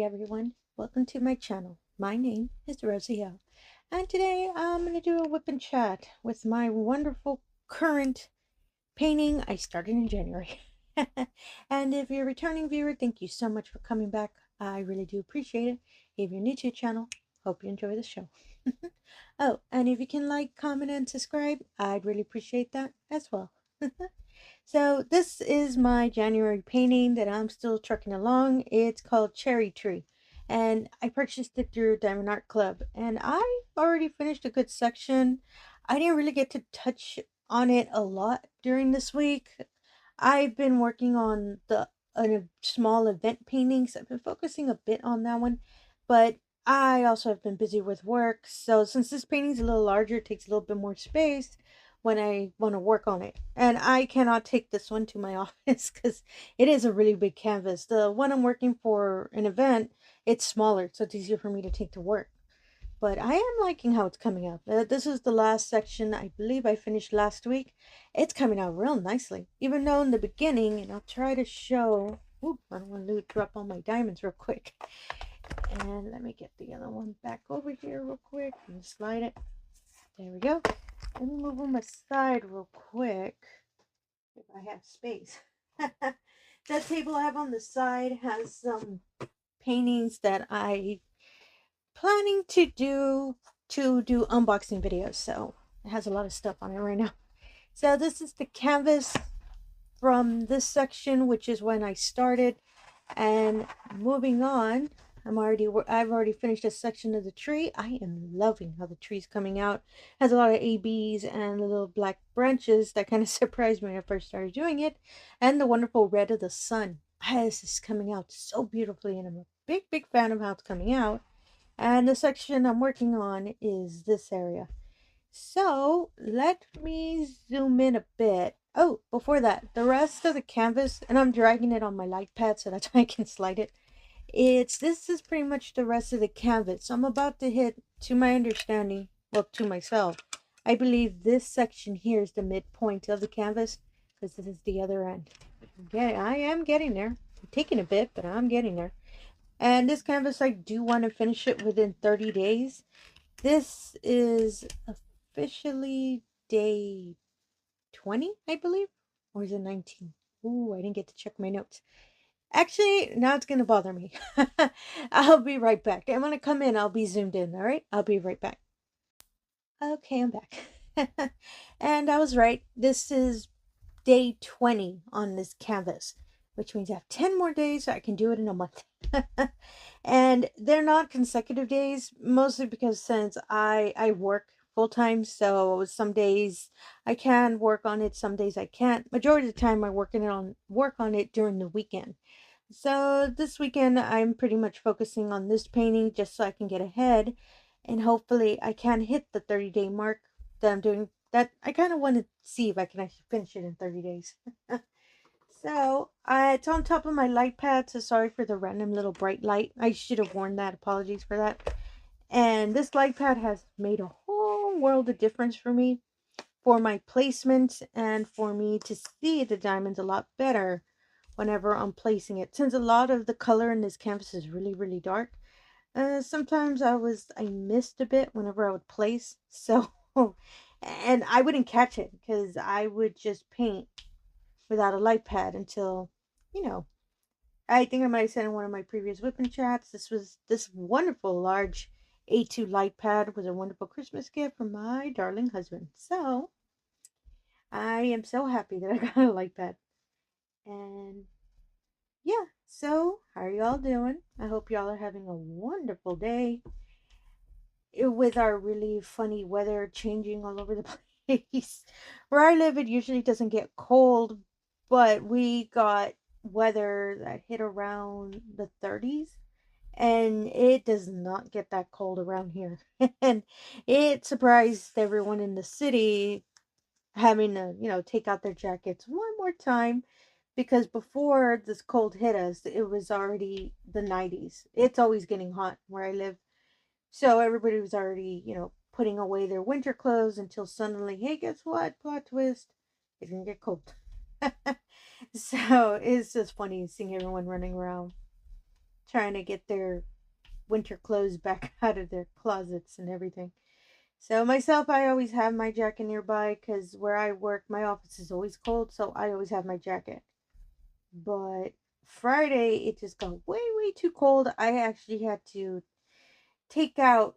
everyone, welcome to my channel. My name is Rosy O, and today I'm going to do a whip and chat with my wonderful current painting I started in January. And if you're a returning viewer, thank you so much for coming back. I really do appreciate it. If you're new to the channel, hope you enjoy the show. Oh, and if you can like, comment, and subscribe, I'd really appreciate that as well. So this is my January painting that I'm still trucking along. It's called Cherrytree, and I purchased it through Diamondart and I already finished a good section. I didn't really get to touch on it a lot during this week. I've been working on a small event paintings. I've been focusing a bit on that one, but I also have been busy with work. So since this painting's a little larger, it takes a little bit more space when I want to work on it. And I cannot take this one to my office because it is a really big canvas. The one I'm working for an event, it's smaller, so it's easier for me to take to work. But I am liking how it's coming out. This is the last section I believe I finished last week. It's coming out real nicely. Even though in the beginning, and I'll try to show... Ooh, I don't want to drop all my diamonds real quick. And let me get the other one back over here real quick and slide it. There we go. Let me move them aside real quick if I have space. That table I have on the side has some paintings that I planning to do unboxing videos, so it has a lot of stuff on it right now. So this is the canvas from this section, which is when I started, and moving on, I've already finished a section of the tree. I am loving how the tree's coming out. It has a lot of ABs and little black branches that kind of surprised me when I first started doing it, and the wonderful red of the sun. This is coming out so beautifully, and I'm a big fan of how it's coming out. And the section I'm working on is this area. So let me zoom in a bit. Oh, before that, the rest of the canvas, and I'm dragging it on my light pad so that's why I can slide it. This is pretty much the rest of the canvas. So I'm about to hit, to my understanding, well, to myself, I believe this section here is the midpoint of the canvas, because this is the other end. I am getting there. I'm taking a bit, but I'm getting there. And this canvas, I do want to finish it within 30 days. This is officially day 20, I believe. Or is it 19? Ooh, I didn't get to check my notes. Actually, now it's going to bother me. I'll be right back. I'm going to come in. I'll be zoomed in. All right. I'll be right back. Okay, I'm back. And I was right. This is day 20 on this canvas, which means I have 10 more days so I can do it in a month. And they're not consecutive days, mostly because since I work full-time, so some days I can work on it, some days I can't. Majority of the time I work on it during the weekend. So this weekend I'm pretty much focusing on this painting just so I can get ahead, and hopefully I can hit the 30-day mark that I'm doing. That I kind of want to see if I can actually finish it in 30 days. So, it's on top of my light pad, so sorry for the random little bright light. I should have warned that. Apologies for that. And this light pad has made a whole world of difference for me, for my placement, and for me to see the diamonds a lot better whenever I'm placing it. Since a lot of the color in this canvas is really dark, sometimes I missed a bit whenever I would place. So, and I wouldn't catch it because I would just paint without a light pad until, I think I might have said in one of my previous whipping chats, this wonderful large A2 light pad was a wonderful Christmas gift from my darling husband. So I am so happy that I got a light pad. And yeah, so how are y'all doing? I hope y'all are having a wonderful day with our really funny weather changing all over the place. Where I live, it usually doesn't get cold, but we got weather that hit around the 30s, and it does not get that cold around here. And it surprised everyone in the city having to, take out their jackets one more time, because before this cold hit us, it was already the 90s. It's always getting hot where I live. So everybody was already, putting away their winter clothes until suddenly, hey, guess what? Plot twist. It's going to get cold. So it's just funny seeing everyone running around trying to get their winter clothes back out of their closets and everything. So myself, I always have my jacket nearby because where I work, my office is always cold, so I always have my jacket. But Friday, it just got way, way too cold. I actually had to take out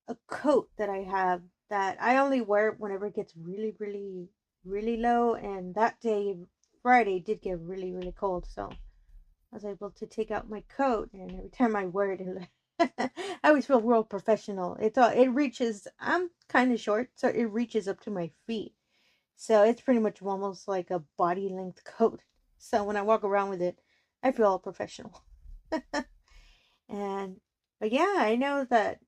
a coat that I have that I only wear whenever it gets really, really, really low. And that day, Friday, did get really, really cold. So I was able to take out my coat, and every time I wear it, I always feel real professional. It reaches. I'm kind of short, so it reaches up to my feet. So it's pretty much almost like a body length coat. So when I walk around with it, I feel all professional. And but yeah, I know that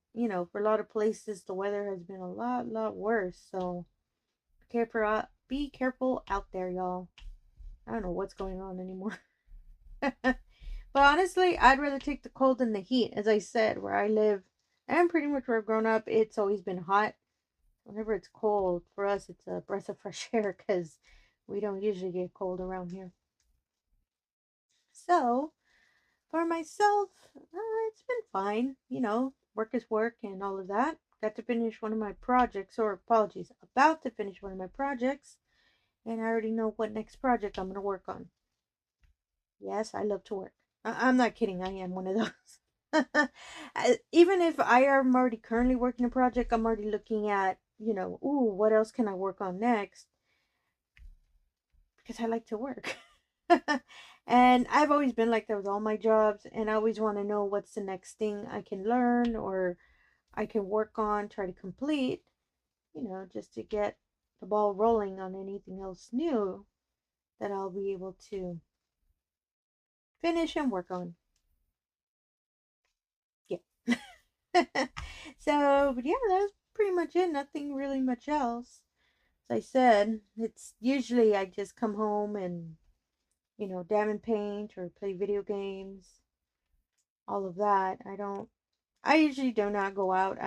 for a lot of places the weather has been a lot worse. So be careful out there, y'all. I don't know what's going on anymore. But honestly, I'd rather take the cold than the heat. As I said, where I live and pretty much where I've grown up, it's always been hot. Whenever it's cold, for us, it's a breath of fresh air because we don't usually get cold around here. So, for myself, it's been fine. Work is work and all of that. Got to finish one of my projects, or apologies, about to finish one of my projects. And I already know what next project I'm going to work on. Yes, I love to work. I'm not kidding. I am one of those. Even if I am already currently working a project, I'm already looking at, ooh, what else can I work on next? Because I like to work. And I've always been like that with all my jobs, and I always want to know what's the next thing I can learn or I can work on, try to complete, just to get the ball rolling on anything else new that I'll be able to finish and work on. Yeah. So, but yeah, that's pretty much it. Nothing really much else. As I said, it's usually I just come home and, diamond paint or play video games, all of that. I usually do not go out.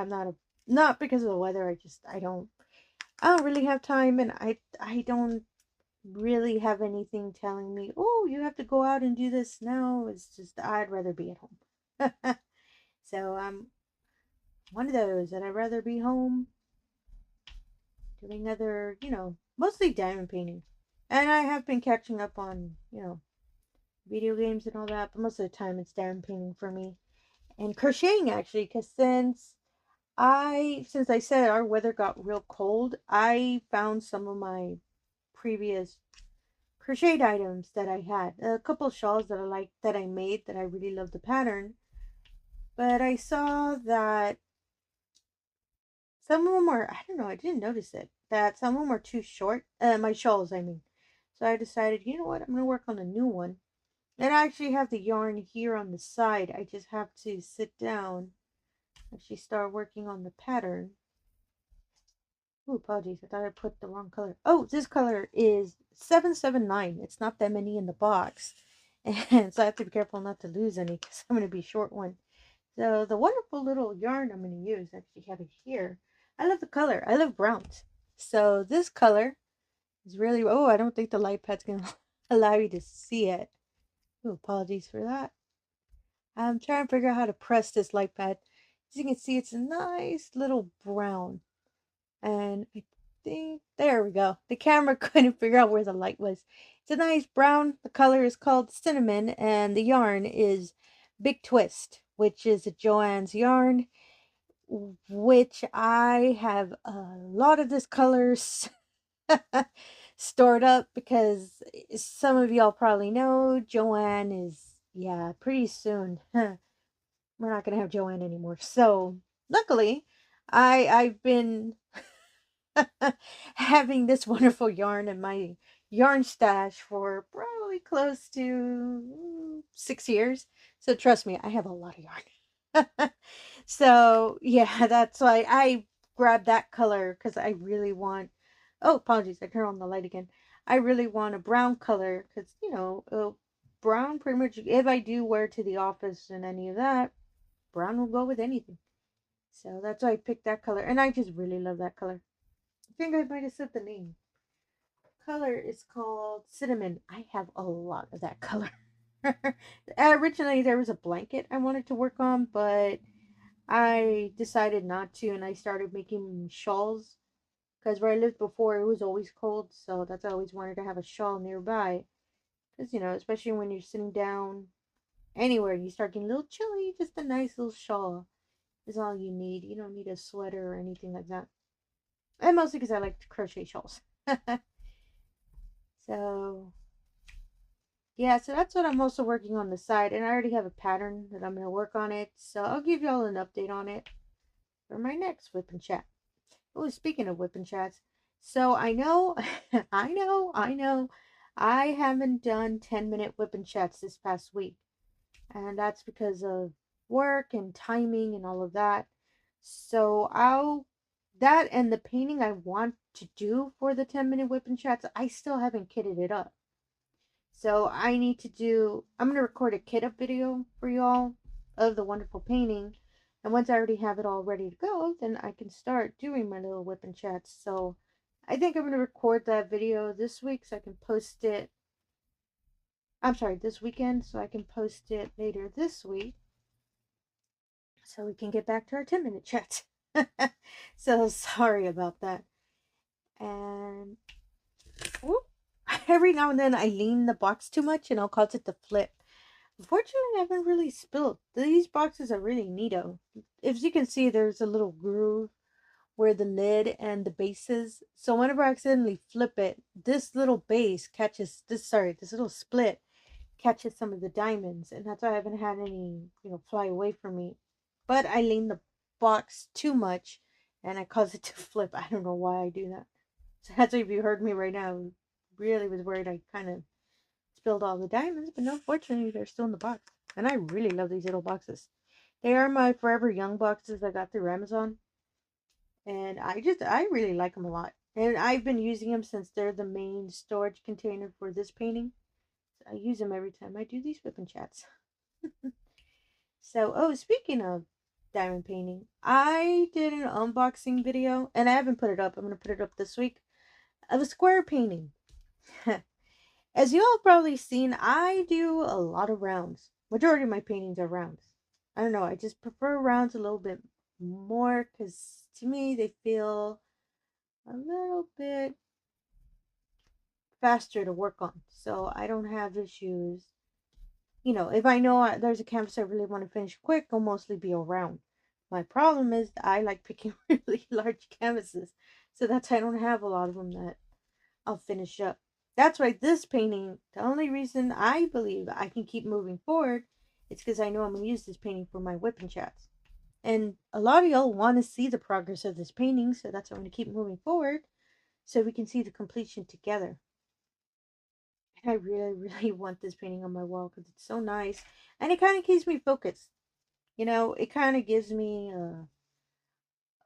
Not because of the weather. I don't really have time, and I don't really have anything telling me, oh, you have to go out and do this now. It's just, I'd rather be at home. So I'm one of those that I'd rather be home doing other, mostly diamond painting. And I have been catching up on, video games and all that, but most of the time it's diamond painting for me. And crocheting actually, because since I said our weather got real cold, I found some of my previous crocheted items that I had. A couple shawls that I liked that I made that I really love the pattern. But I saw that some of them were, I don't know, I didn't notice it. That some of them were too short. My shawls, I mean. So I decided, you know what, I'm going to work on a new one. And I actually have the yarn here on the side. I just have to sit down and actually start working on the pattern. Ooh, apologies. I thought I put the wrong color. Oh, this color is 779. It's not that many in the box. And so I have to be careful not to lose any because I'm going to be short one. So the wonderful little yarn I'm going to use, I actually have it here. I love the color. I love browns. So this color is really, oh, I don't think the light pad's going to allow you to see it. Ooh, apologies for that. I'm trying to figure out how to press this light pad. As you can see, it's a nice little brown. And I think, there we go. The camera couldn't figure out where the light was. It's a nice brown. The color is called Cinnamon, and the yarn is Big Twist, which is a Joann's yarn, which I have a lot of this colors stored up because some of y'all probably know Joann is, yeah, pretty soon. We're not gonna have Joann anymore. So luckily, I've been having this wonderful yarn in my yarn stash for probably close to 6 years. So trust me, I have a lot of yarn. So yeah, that's why I grabbed that color because I really want. Oh, apologies, I turned on the light again. I really want a brown color because brown pretty much. If I do wear to the office and any of that, brown will go with anything. So that's why I picked that color, and I just really love that color. I think I might have said the name. Color is called Cinnamon. I have a lot of that color. Originally, there was a blanket I wanted to work on, but I decided not to, and I started making shawls. Because where I lived before, it was always cold, so that's why I always wanted to have a shawl nearby. Because, you know, especially when you're sitting down anywhere, you start getting a little chilly, just a nice little shawl is all you need. You don't need a sweater or anything like that. And mostly because I like to crochet shawls. So, yeah, so that's what I'm also working on the side. And I already have a pattern that I'm going to work on it. So I'll give y'all an update on it for my next whip and chat. Oh, speaking of whip and chats, so I know, I haven't done 10-minute whip and chats this past week. And that's because of work and timing and all of that. So that and the painting I want to do for the 10-minute whip and chats, I still haven't kitted it up. So I'm going to record a kit up video for y'all of the wonderful painting. And once I already have it all ready to go, then I can start doing my little whip and chats. So I think I'm going to record that video this week so I can post it. I'm sorry, this weekend, so I can post it later this week. So we can get back to our 10-minute chats. So sorry about that. And whoop, every now and then I lean the box too much and I'll cause it to flip. Unfortunately, I haven't really spilled. These boxes are really neato. As you can see, there's a little groove where the lid and the base is. So whenever I accidentally flip it, this little base catches this little split catches some of the diamonds, and that's why I haven't had any, fly away from me. But I lean the box too much and I cause it to flip. I don't know why I do that. So that's why if you heard me right now, really was worried I kind of spilled all the diamonds, but no, fortunately they're still in the box. And I really love these little boxes. They are my Forever Young boxes I got through Amazon. And I really like them a lot. And I've been using them since they're the main storage container for this painting. So I use them every time I do these whip and chats. So, oh, speaking of diamond painting, I did an unboxing video, and I haven't put it up. I'm going to put it up this week, of a square painting. As you all probably seen, I do a lot of rounds. Majority of my paintings are rounds. I don't know, I just prefer rounds a little bit more because to me they feel a little bit faster to work on. So I don't have issues. If I know there's a canvas I really want to finish quick, I'll mostly be a round. My problem is that I like picking really large canvases. So that's why I don't have a lot of them that I'll finish up. That's why this painting, the only reason I believe I can keep moving forward is because I know I'm going to use this painting for my whip and chats. And a lot of y'all want to see the progress of this painting, so that's why I'm going to keep moving forward so we can see the completion together. And I really, really want this painting on my wall because it's so nice. And it kind of keeps me focused. It kind of gives me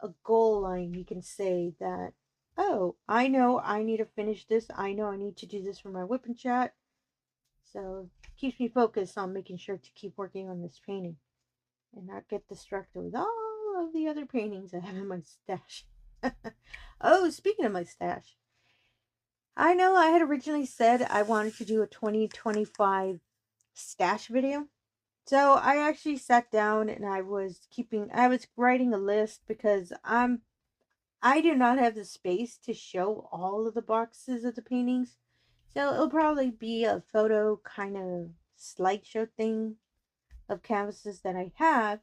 a goal line, you can say that, oh, I know I need to finish this. I know I need to do this for my whip and chat. So it keeps me focused on making sure to keep working on this painting and not get distracted with all of the other paintings I have in my stash. Oh, speaking of my stash, I know I had originally said I wanted to do a 2025 stash video. So I actually sat down and I was writing a list because I do not have the space to show all of the boxes of the paintings. So it'll probably be a photo kind of slideshow thing of canvases that I have.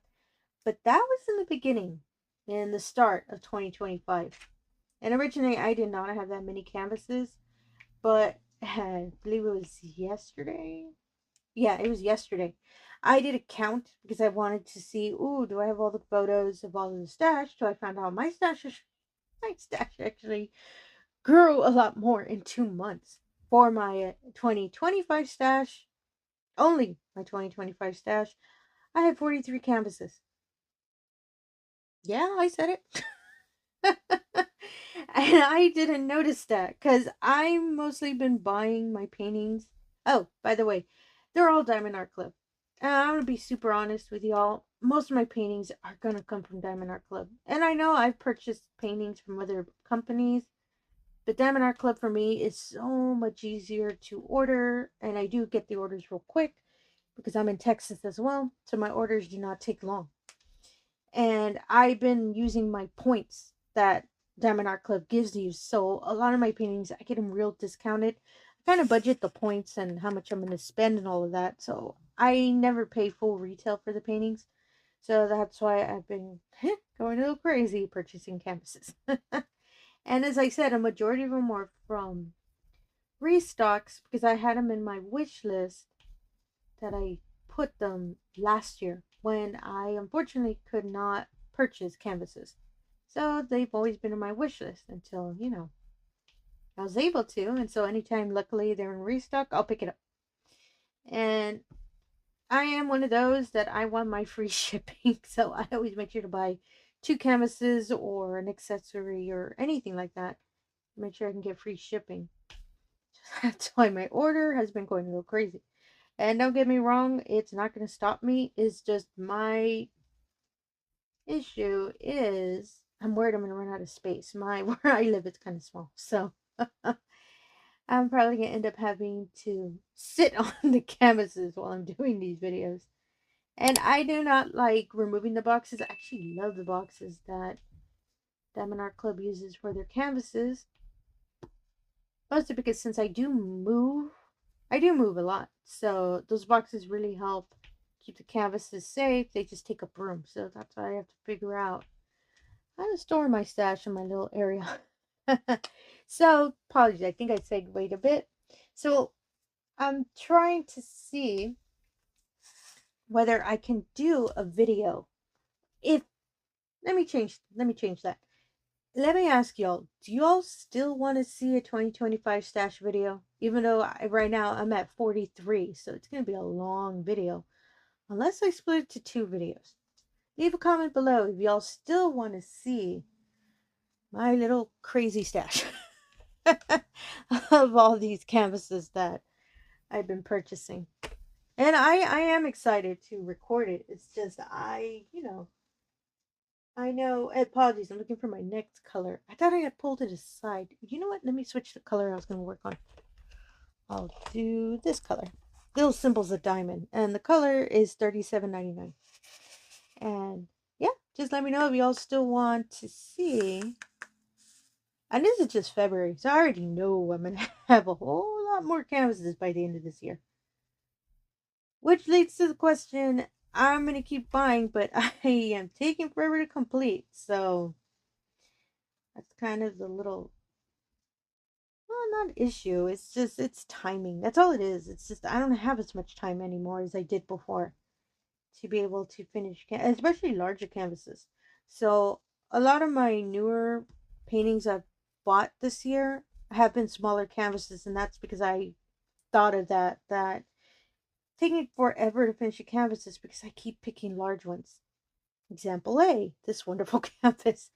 But that was in the beginning, in the start of 2025. And originally I did not have that many canvases, but I believe it was yesterday. Yeah, it was yesterday. I did a count because I wanted to see, ooh, do I have all the photos of all of the stash? So I found out my stash actually grew a lot more in 2 months. For my 2025 stash, only my 2025 stash, I had 43 canvases. Yeah, I said it. And I didn't notice that because I've mostly been buying my paintings. Oh, by the way, they're all diamondartclub. And I'm going to be super honest with y'all. Most of my paintings are going to come from diamondartclub. And I know I've purchased paintings from other companies, but diamondartclub for me is so much easier to order. And I do get the orders real quick. because I'm in Texas as well, so my orders do not take long. And I've been using my points that diamondart gives you, so a lot of my paintings I get them real discounted. I kind of budget the points and how much I'm going to spend and all of that, so I never pay full retail for the paintings. So that's why I've been going a little crazy purchasing canvases. And as I said, a majority of them are from restocks because I had them in my wish list that I put them last year when I unfortunately could not purchase canvases. So they've always been in my wish list until, I was able to. And so anytime, luckily, they're in restock, I'll pick it up. And I am one of those that I want my free shipping. So I always make sure to buy 2 canvases or an accessory or anything like that. Make sure I can get free shipping. That's why my order has been going a little crazy. And don't get me wrong, it's not going to stop me. It's just my issue is I'm worried I'm going to run out of space. Where I live, it's kind of small. So I'm probably going to end up having to sit on the canvases while I'm doing these videos. And I do not like removing the boxes. I actually love the boxes that diamondart uses for their canvases. Mostly because since I do move a lot. So those boxes really help keep the canvases safe. They just take up room. So that's why I have to figure out how to store my stash in my little area. So apologies, I think I segued a bit. So I'm trying to see whether I can do a video. Let me change that. Let me ask y'all, do y'all still want to see a 2025 stash video? Even though right now I'm at 43, so it's going to be a long video. Unless I split it to 2 videos. Leave a comment below if y'all still want to see my little crazy stash of all these canvases that I've been purchasing. And I am excited to record it. It's just I know, apologies, I'm looking for my next color. I thought I had pulled it aside. You know what? Let me switch the color I was going to work on. I'll do this color. Little symbols of diamond. And the color is $37.99. And yeah, just let me know if y'all still want to see. And this is just February, so I already know I'm going to have a whole lot more canvases by the end of this year. Which leads to the question, I'm going to keep buying, but I am taking forever to complete. So that's kind of the little, well, not issue. It's just, it's timing. That's all it is. It's just, I don't have as much time anymore as I did before to be able to finish, especially larger canvases. So a lot of my newer paintings I've bought this year have been smaller canvases, and that's because I thought of that taking forever to finish a canvas is because I keep picking large ones. Example A, this wonderful canvas.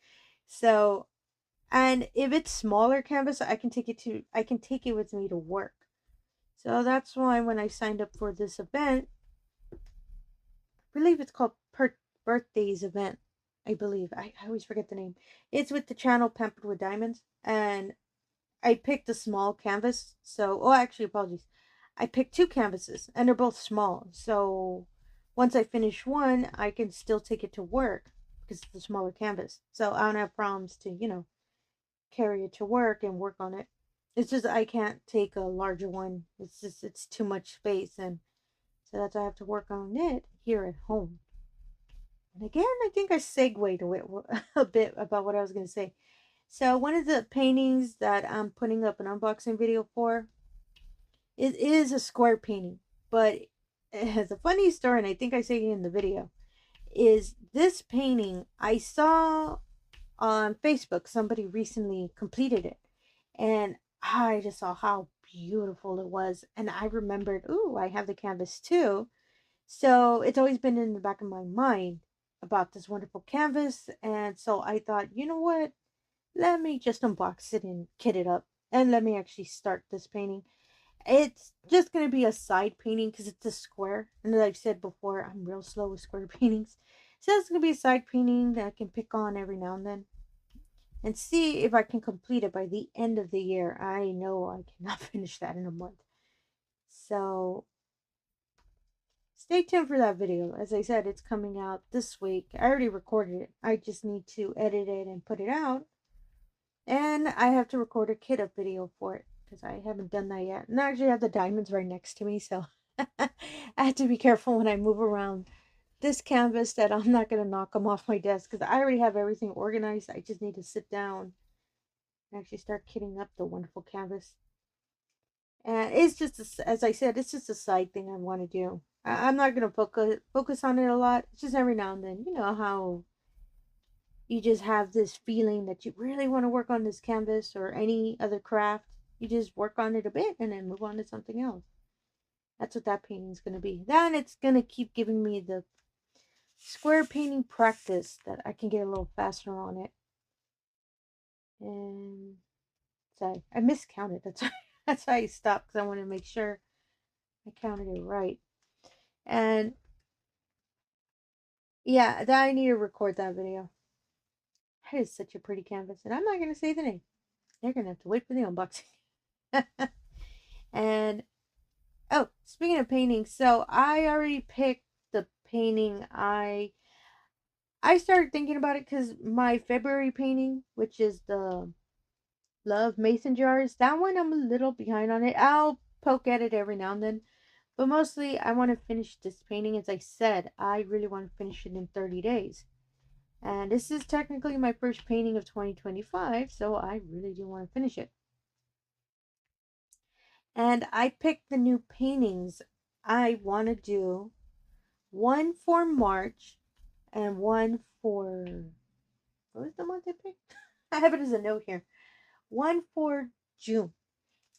So, and if it's smaller canvas, I can take it with me to work. So that's why when I signed up for this event, I believe it's called Birthdays event. I believe. I always forget the name. It's with the channel Pampered with Diamonds. And I picked a small canvas. So, oh, actually, apologies. I picked 2 canvases and they're both small. So once I finish one, I can still take it to work because it's a smaller canvas. So I don't have problems to, carry it to work and work on it. It's just I can't take a larger one. It's too much space, and so that's why I have to work on it here at home. And again, I think I segued a bit about what I was going to say. So one of the paintings that I'm putting up an unboxing video for, it is a square painting, but it has a funny story, and I think I say it in the video. Is this painting I saw on Facebook? Somebody recently completed it, and I just saw how beautiful it was, and I remembered, ooh, I have the canvas too. So it's always been in the back of my mind about this wonderful canvas, and so I thought, you know what? Let me just unbox it and kit it up, and let me actually start this painting. It's just going to be a side painting because it's a square. And as I've said before, I'm real slow with square paintings. So it's going to be a side painting that I can pick on every now and then. And see if I can complete it by the end of the year. I know I cannot finish that in a month. So stay tuned for that video. As I said, it's coming out this week. I already recorded it. I just need to edit it and put it out. And I have to record a kit up video for it because I haven't done that yet. And I actually have the diamonds right next to me, so I have to be careful when I move around this canvas that I'm not going to knock them off my desk because I already have everything organized. I just need to sit down and actually start kitting up the wonderful canvas. And it's just, as I said, it's just a side thing I want to do. I'm not going to focus on it a lot. It's just every now and then. You know how you just have this feeling that you really want to work on this canvas or any other craft. You just work on it a bit and then move on to something else. That's what that painting is going to be. Then it's going to keep giving me the square painting practice that I can get a little faster on it. And sorry, I miscounted. That's why I stopped, because I want to make sure I counted it right. And yeah, that I need to record that video. That is such a pretty canvas, and I'm not going to say the name. They're going to have to wait for the unboxing. And oh, speaking of painting, so I already picked the painting. I started thinking about it because my February painting, which is the Love Mason jars, that one I'm a little behind on it. I'll poke at it every now and then, but mostly I want to finish this painting. As I said, I really want to finish it in 30 days. And this is technically my first painting of 2025, so I really do want to finish it. And I picked the new paintings I want to do. One for March and one for... what was the month I picked? I have it as a note here. One for June.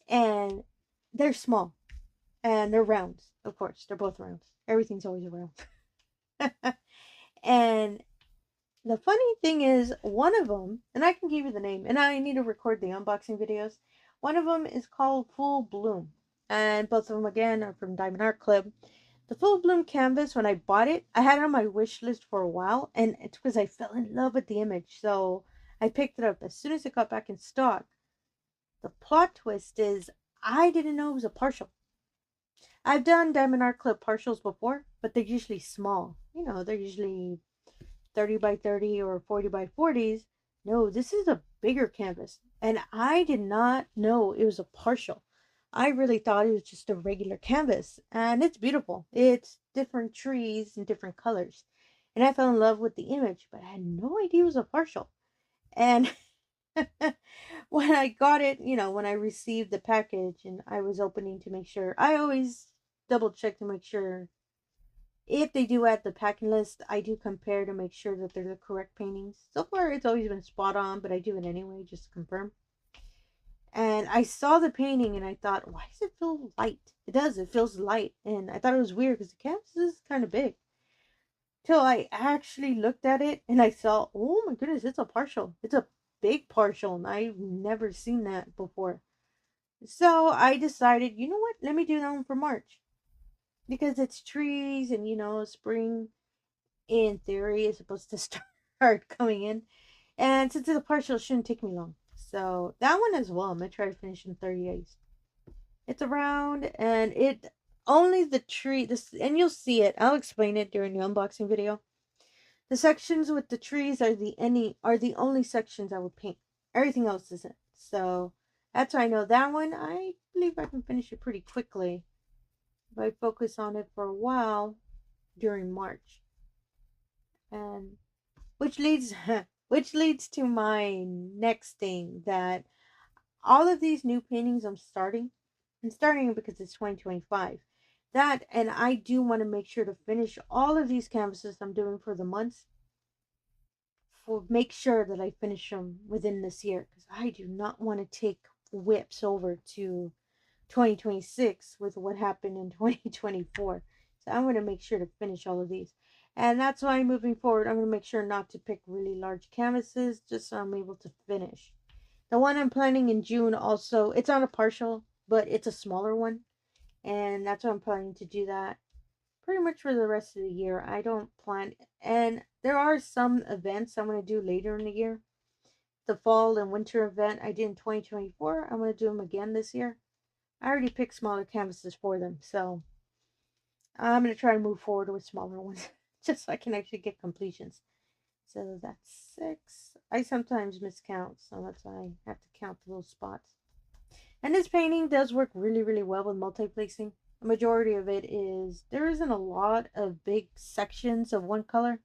And they're small. And they're rounds, of course. They're both rounds. Everything's always a round. And the funny thing is, one of them, and I can give you the name, and I need to record the unboxing videos. One of them is called Full Bloom. And both of them, again, are from diamondartclub. The Full Bloom canvas, when I bought it, I had it on my wish list for a while. And it's because I fell in love with the image. So I picked it up as soon as it got back in stock. The plot twist is, I didn't know it was a partial. I've done diamondartclub partials before, but they're usually small. You know, they're usually 30 by 30 or 40 by 40s. No, this is a bigger canvas. And I did not know it was a partial. I really thought it was just a regular canvas. And it's beautiful. It's different trees and different colors. And I fell in love with the image, but I had no idea it was a partial. And when I got it, you know, when I received the package and I was opening to make sure, I always double check to make sure. If they do add the packing list, I do compare to make sure that they're the correct paintings. So far, it's always been spot on, but I do it anyway just to confirm. And I saw the painting and I thought, why does it feel light? It does, it feels light. And I thought it was weird because the canvas is kind of big. Till I actually looked at it and I saw, oh my goodness, it's a partial. It's a big partial, and I've never seen that before. So I decided, you know what, let me do that one for March. Because it's trees and, you know, spring in theory is supposed to start coming in. And since it's a partial, it shouldn't take me long. So that one as well, I'm going to try to finish in 30 days. It's a round, and it only the tree, this, and you'll see it. I'll explain it during the unboxing video. The sections with the trees are the only sections I would paint. Everything else isn't. So that's why I know that one, I believe I can finish it pretty quickly if I focus on it for a while during March. And which leads to my next thing, that all of these new paintings I'm starting because it's 2025. That, and I do want to make sure to finish all of these canvases I'm doing for the months. Make sure that I finish them within this year, because I do not want to take WIPs over to 2026 with what happened in 2024. So I'm going to make sure to finish all of these. And that's why moving forward, I'm going to make sure not to pick really large canvases, just so I'm able to finish. The one I'm planning in June also, it's on a partial, but it's a smaller one. And that's why I'm planning to do that pretty much for the rest of the year. I don't plan, and there are some events I'm going to do later in the year. The fall and winter event I did in 2024, I'm going to do them again this year. I already picked smaller canvases for them, so I'm going to try to move forward with smaller ones just so I can actually get completions. So that's 6. I sometimes miscount, so that's why I have to count the little spots. And this painting does work really, really well with multi-placing. A majority of it is, there isn't a lot of big sections of one color.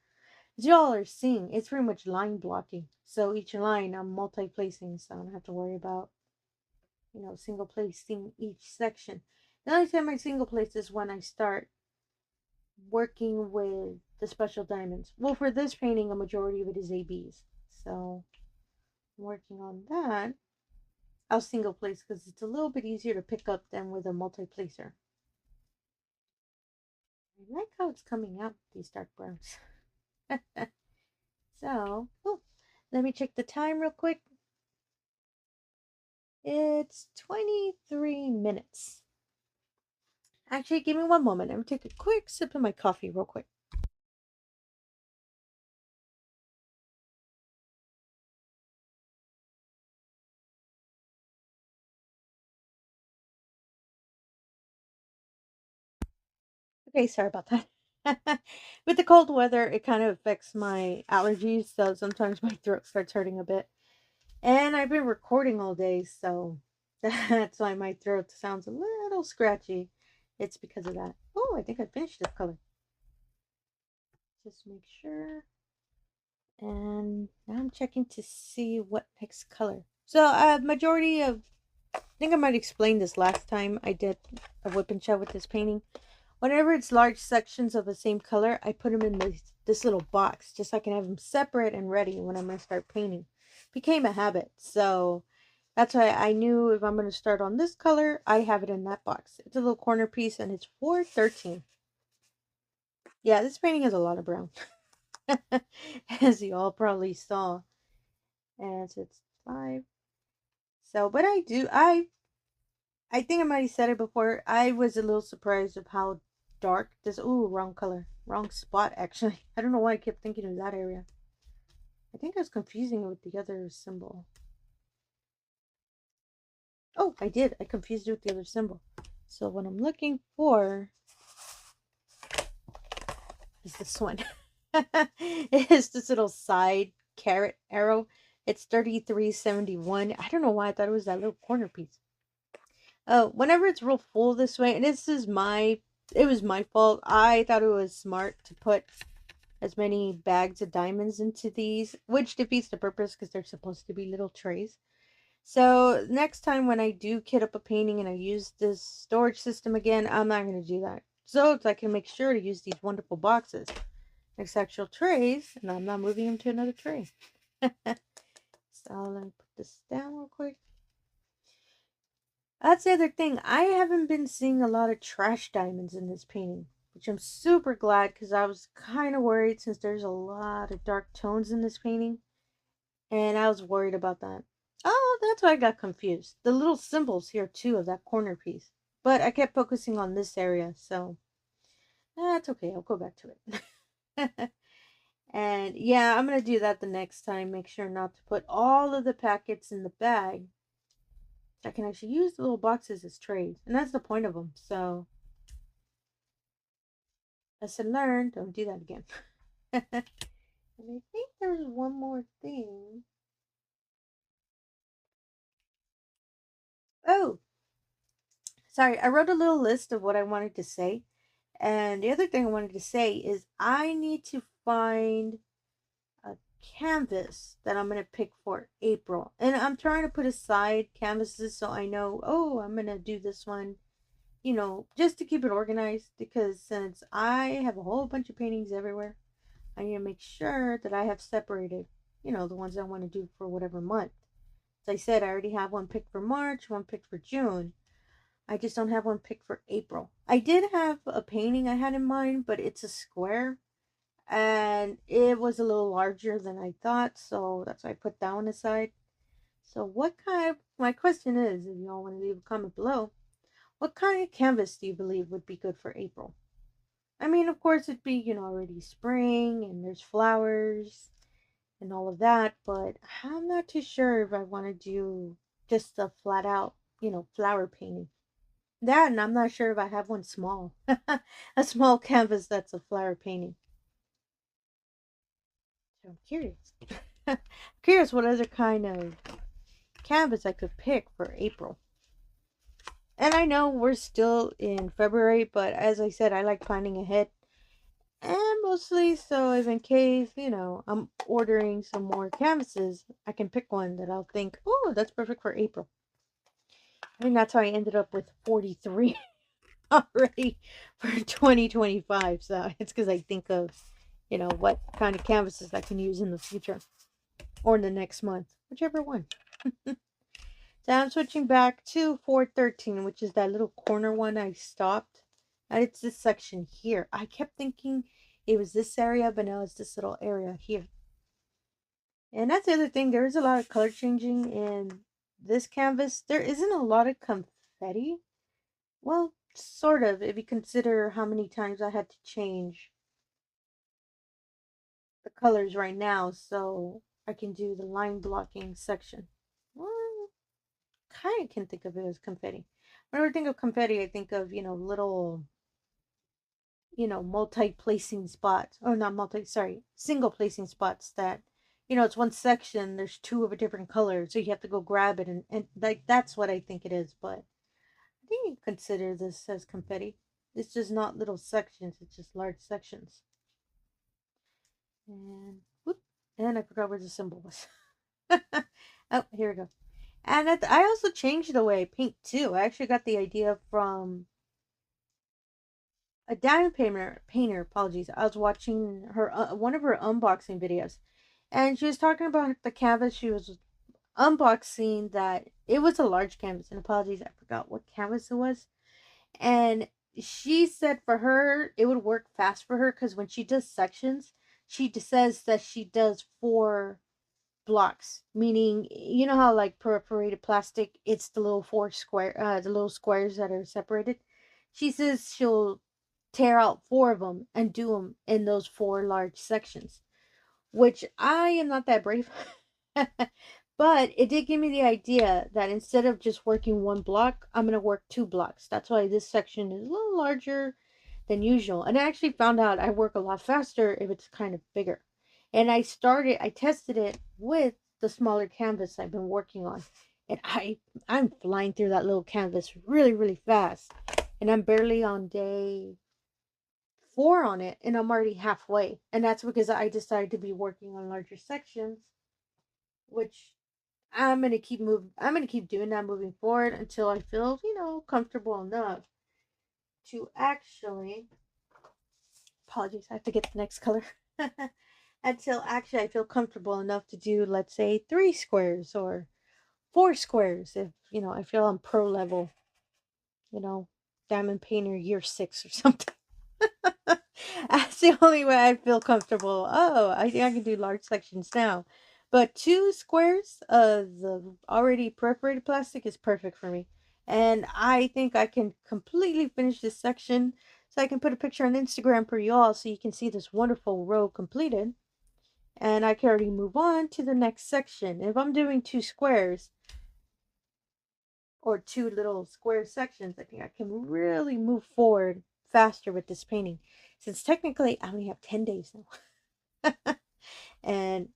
As y'all are seeing, it's pretty much line blocking. So each line I'm multi-placing, so I don't have to worry about, single placing each section. The only time I single place is when I start working with the special diamonds. Well, for this painting, a majority of it is ABs. So I'm working on that. I'll single place because it's a little bit easier to pick up than with a multi-placer. I like how it's coming out, these dark browns. So, let me check the time real quick. It's 23 minutes. Actually, give me one moment. I'm going to take a quick sip of my coffee real quick. Okay, sorry about that. With the cold weather, it kind of affects my allergies, so sometimes my throat starts hurting a bit. And I've been recording all day, so that's why my throat sounds a little scratchy. It's because of that. Oh, I think I finished this color. Just make sure. And now I'm checking to see what next color. So, majority of, I think I might explain this last time I did a whip and chat with this painting. Whenever it's large sections of the same color, I put them in this little box just so I can have them separate and ready when I'm going to start painting. Became a habit, so that's why I knew if I'm going to start on this color, I have it in that box. It's a little corner piece and it's $4.13. Yeah, this painting has a lot of brown, as you all probably saw. And so it's 5. So, but I think I might have said it before. I was a little surprised of how dark this. Ooh, wrong color. Wrong spot, actually. I don't know why I kept thinking of that area. I think I was confusing it with the other symbol. Oh, I did. I confused it with the other symbol. So what I'm looking for is this one. It is this little side caret arrow. It's 33.71. I don't know why I thought it was that little corner piece. Oh, whenever it's real full this way, and it was my fault. I thought it was smart to put as many bags of diamonds into these, which defeats the purpose because they're supposed to be little trays. So next time when I do kit up a painting and I use this storage system again, I'm not going to do that. So I can make sure to use these wonderful boxes as actual trays, and I'm not moving them to another tray. So let me put this down real quick. That's the other thing. I haven't been seeing a lot of trash diamonds in this painting, which I'm super glad because I was kind of worried since there's a lot of dark tones in this painting. And I was worried about that. Oh, that's why I got confused. The little symbols here too of that corner piece. But I kept focusing on this area, so that's okay. I'll go back to it. And yeah, I'm going to do that the next time. Make sure not to put all of the packets in the bag. I can actually use the little boxes as trays. And that's the point of them. So, lesson learned. Don't do that again. And I think there's one more thing. Oh, sorry. I wrote a little list of what I wanted to say. And the other thing I wanted to say is I need to find a canvas that I'm going to pick for April. And I'm trying to put aside canvases so I know, oh, I'm going to do this one, just to keep it organized. Because since I have a whole bunch of paintings everywhere, I need to make sure that I have separated, the ones I want to do for whatever month. As I said, I already have one picked for March, one picked for June. I just don't have one picked for April. I did have a painting I had in mind, but it's a square. And it was a little larger than I thought, so that's why I put that one aside. So my question is, if y'all want to leave a comment below, what kind of canvas do you believe would be good for April? I mean, of course, it'd be, already spring and there's flowers and all of that, but I'm not too sure if I want to do just a flat out, flower painting. That, and I'm not sure if I have one small. A small canvas that's a flower painting. So I'm curious. Curious what other kind of canvas I could pick for April. And I know we're still in February, but as I said, I like planning ahead. And mostly so if in case, I'm ordering some more canvases, I can pick one that I'll think, oh, that's perfect for April. I think that's how I ended up with 43 already for 2025. So it's because I think of, what kind of canvases I can use in the future or in the next month, whichever one. So I'm switching back to 413, which is that little corner one I stopped. And it's this section here. I kept thinking it was this area, but now it's this little area here. And that's the other thing. There is a lot of color changing in this canvas. There isn't a lot of confetti. Well, sort of, if you consider how many times I had to change the colors right now so I can do the line blocking section. Well, kind of can think of it as confetti. Whenever I think of confetti, I think of, little, multi-placing spots. Or not multi, sorry, single placing spots that, it's one section, there's two of a different color, so you have to go grab it. And like, that's what I think it is. But I think you consider this as confetti. It's just not little sections, it's just large sections. And whoop, and I forgot where the symbol was. Oh, here we go. And I also changed the way I paint too. I actually got the idea from a diamond painter. Apologies. I was watching her one of her unboxing videos, and she was talking about the canvas she was unboxing. That it was a large canvas. And apologies, I forgot what canvas it was. And she said for her it would work fast for her because when she does sections, she says that she does 4 blocks, meaning how like perforated plastic, it's the little the little squares that are separated. She says she'll tear out 4 of them and do them in those 4 large sections, which I am not that brave. But it did give me the idea that instead of just working 1 block, I'm going to work 2 blocks. That's why this section is a little larger than usual. And I actually found out I work a lot faster if it's kind of bigger. And I tested it with the smaller canvas I've been working on. And I'm flying through that little canvas really, really fast. And I'm barely on day 4 on it, and I'm already halfway. And that's because I decided to be working on larger sections, which I'm gonna keep doing that moving forward until I feel, comfortable enough to actually, apologies, I have to get the next color. Until actually I feel comfortable enough to do, let's say, 3 squares or 4 squares if, I feel I'm pro level, diamond painter year 6 or something. That's the only way I feel comfortable. Oh, I think I can do large sections now. But 2 squares of the already perforated plastic is perfect for me. And I think I can completely finish this section so I can put a picture on Instagram for you all so you can see this wonderful row completed. And I can already move on to the next section. If I'm doing 2 squares or 2 little square sections, I think I can really move forward faster with this painting, since technically I only have 10 days now. And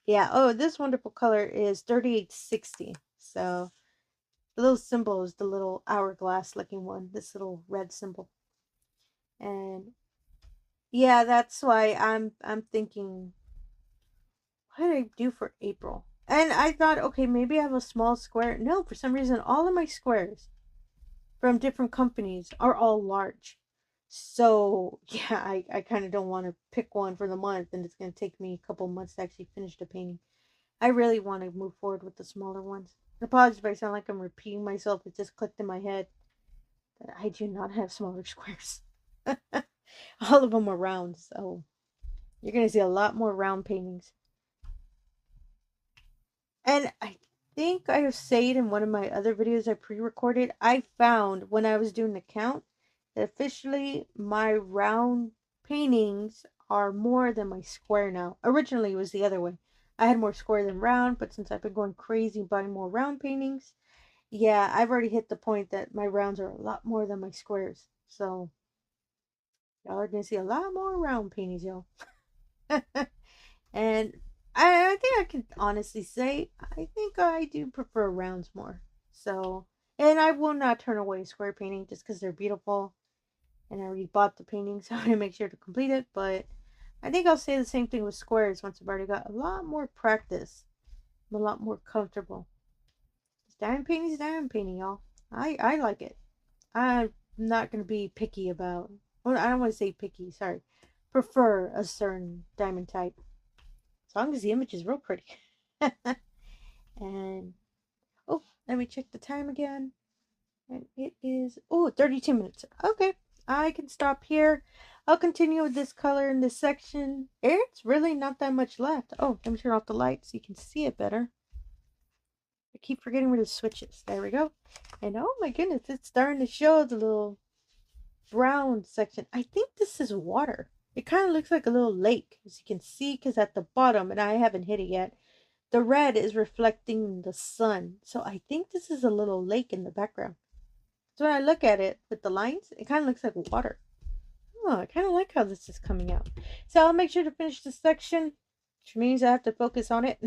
yeah, oh, this wonderful color is 3860. So the little symbol is the little hourglass looking one, this little red symbol. And yeah, that's why I'm thinking, what did I do for April? And I thought, okay, maybe I have a small square. No, for some reason all of my squares from different companies are all large. So yeah, I kind of don't want to pick one for the month, and it's going to take me a couple months to actually finish the painting. I really want to move forward with the smaller ones. Apologies if I sound like I'm repeating myself. It just clicked in my head that I do not have smaller squares. All of them are round, so you're going to see a lot more round paintings. And I think I have said in one of my other videos I pre-recorded, I found when I was doing the count that officially my round paintings are more than my square now. Originally it was the other way. I had more square than round, but since I've been going crazy buying more round paintings, Yeah, I've already hit the point that my rounds are a lot more than my squares. So y'all are gonna see a lot more round paintings, y'all. And I think I can honestly say I think I do prefer rounds more. So, and I will not turn away square painting just because they're beautiful. And I already bought the painting, so I want to make sure to complete it. But I think I'll say the same thing with squares once I've already got a lot more practice. I'm a lot more comfortable. Diamond painting is diamond painting, y'all. I like it. I'm not gonna be picky about. Well, I don't want to say picky. Sorry, prefer a certain diamond type as long as the image is real pretty. And oh, let me check the time again. And it is 32 minutes. Okay, I can stop here. I'll continue with this color in this section. It's really not that much left. Oh, let me turn off the light so you can see it better. I keep forgetting where the switch is. There we go. And oh my goodness, it's starting to show the little brown section. I think this is water. It kind of looks like a little lake, as you can see, because at the bottom, and I haven't hit it yet, the red is reflecting the sun. So I think this is a little lake in the background. So when I look at it with the lines, it kind of looks like water. Oh, I kind of like how this is coming out. So I'll make sure to finish this section, which means I have to focus on it.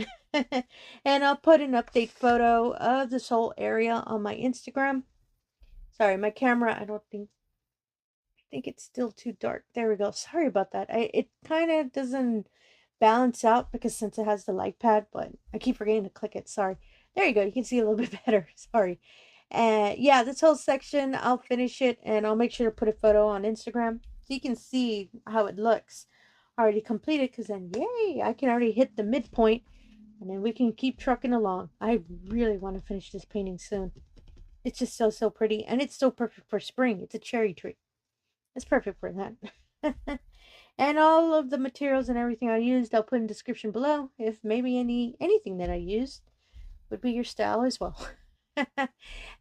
And I'll put an update photo of this whole area on my Instagram. Sorry, my camera, I think it's still too dark. There we go. Sorry about that. It kind of doesn't balance out because since it has the light pad, but I keep forgetting to click it. Sorry. There you go. You can see a little bit better. Sorry. Yeah, this whole section, I'll finish it and I'll make sure to put a photo on Instagram so you can see how it looks already completed, because then yay, I can already hit the midpoint and then we can keep trucking along. I really want to finish this painting soon. It's just so pretty, and it's so perfect for spring. It's a cherry tree. It's perfect for that. And all of the materials and everything I used, I'll put in the description below if maybe anything that I used would be your style as well.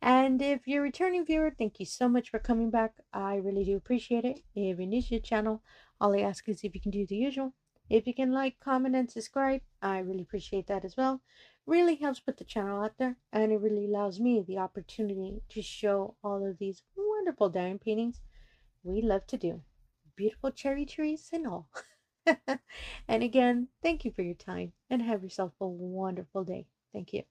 And if you're a returning viewer, thank you so much for coming back. I really do appreciate it. If you're new to the channel, all I ask is if you can do the usual. If you can like, comment, and subscribe, I really appreciate that as well. Really helps put the channel out there, and it really allows me the opportunity to show all of these wonderful diamond paintings we love to do. Beautiful cherry trees and all. And again, thank you for your time and have yourself a wonderful day. Thank you.